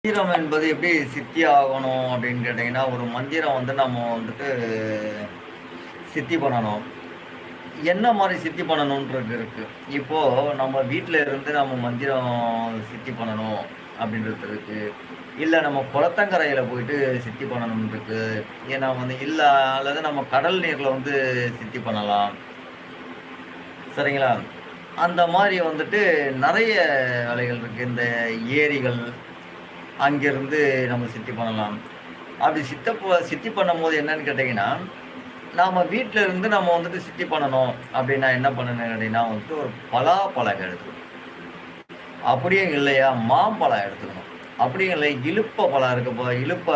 மந்திரம் என்பது எப்படி சித்தி ஆகணும் அப்படின்னு கேட்டிங்கன்னா, ஒரு மந்திரம் வந்து நம்ம வந்துட்டு சித்தி பண்ணணும். என்ன மாரி சித்தி பண்ணணுன்றது இருக்கு. இப்போ நம்ம வீட்ல இருந்து நம்ம மந்திரம் சித்தி பண்ணணும் அப்படின்றது இருக்கு. இல்ல நம்ம குளத்தங்கரையில போயிட்டு சித்தி பண்ணணும்னு இருக்கு. ஏன்னா வந்து இல்ல அல்லது நம்ம கடல் நீர்ல வந்து சித்தி பண்ணலாம். சரிங்களா? அந்த மாரி வந்துட்டு நெறைய வேலைகள் இருக்கு. இந்த ஏரிகள், அங்கிருந்து நம்ம சித்தி பண்ணலாம். அப்படி சித்தி பண்ணும்போது என்னன்னு கேட்டீங்கன்னா, நாம வீட்ல இருந்து நம்ம வந்துட்டு சித்தி பண்ணணும் அப்படின்னா என்ன பண்ணணும்னு கேட்டீங்கன்னா வந்துட்டு, ஒரு பலாப்பழம் எடுத்துக்கணும். அப்படியும் இல்லையா, மாம்பழம் எடுத்துக்கணும். அப்படியும் இல்லை, இலுப்ப பழம் இருக்கு இலுப்ப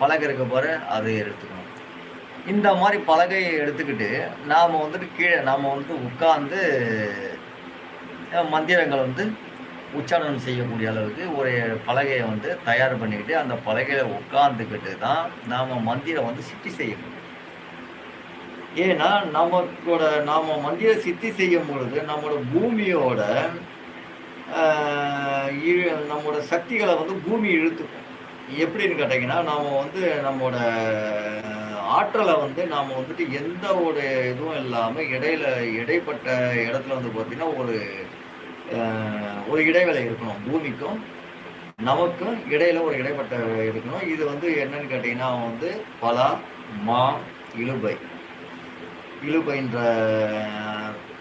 பலகை இருக்கு பாரு, அது எடுத்துக்கணும். இந்த மாரி பலகைய எடுத்துக்கிட்டு, நாம வந்துட்டு உட்கார்ந்து மந்திரங்கள் வந்து உச்சாரணம் செய்யக்கூடிய அளவுக்கு ஒரு பலகைய வந்து தயார் பண்ணிக்கிட்டு, அந்த பலகையில உட்கார்ந்துக்கிட்டு தான் நாம மந்திரம் வந்து சித்தி செய்யணும். ஏன்னா, நாம மந்திர சித்தி செய்யும் பொழுது, நம்மோட பூமியோட அ இழு நம்மோட சக்திகள வந்து பூமி இழுத்துக்கும். எப்படின்னு கேட்டீங்கன்னா, நாம வந்து நம்மோட ஆற்றல வந்து நாம வந்துட்டு எந்த ஒரு இதுவும் இல்லாம இடைப்பட்ட இடத்துல வந்து பார்த்தீங்கன்னா, அ ஒரு இடைவேளை இருக்கணும். பூமிக்கும், நமக்கும் இடையில ஒரு இடைப்பட்ட இருக்கணும். இது வந்து என்னன்னு கேட்டீங்கன்னா வந்து பலா, மா, இலுப்பை. இலுப்பைன்ற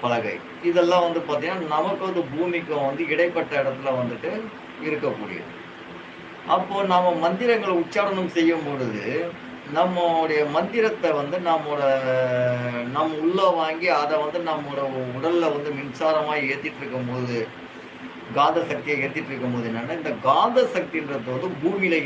பலகை. இதெல்லாம் வந்து பார்த்தீங்கன்னா, நமக்கு வந்து பூமிக்கும் வந்து இடைப்பட்ட இடத்துல வந்துட்டு இருக்கக்கூடியது. அப்போ நாம மந்திரங்கள உச்சாரணம் செய்யும் பொழுது, நம்முடைய மந்திரத்த வந்து நம்ம உள்ள வாங்கி அத வந்து நம்மோட உடல்ல வந்து மின்சாரமா ஏத்திட்டு இருக்கும்போது, காந்த சக்திய ஏத்திட்டு இருக்கும்போது என்னன்னா, இந்த காந்த சக்தின்றது வந்து பூமியில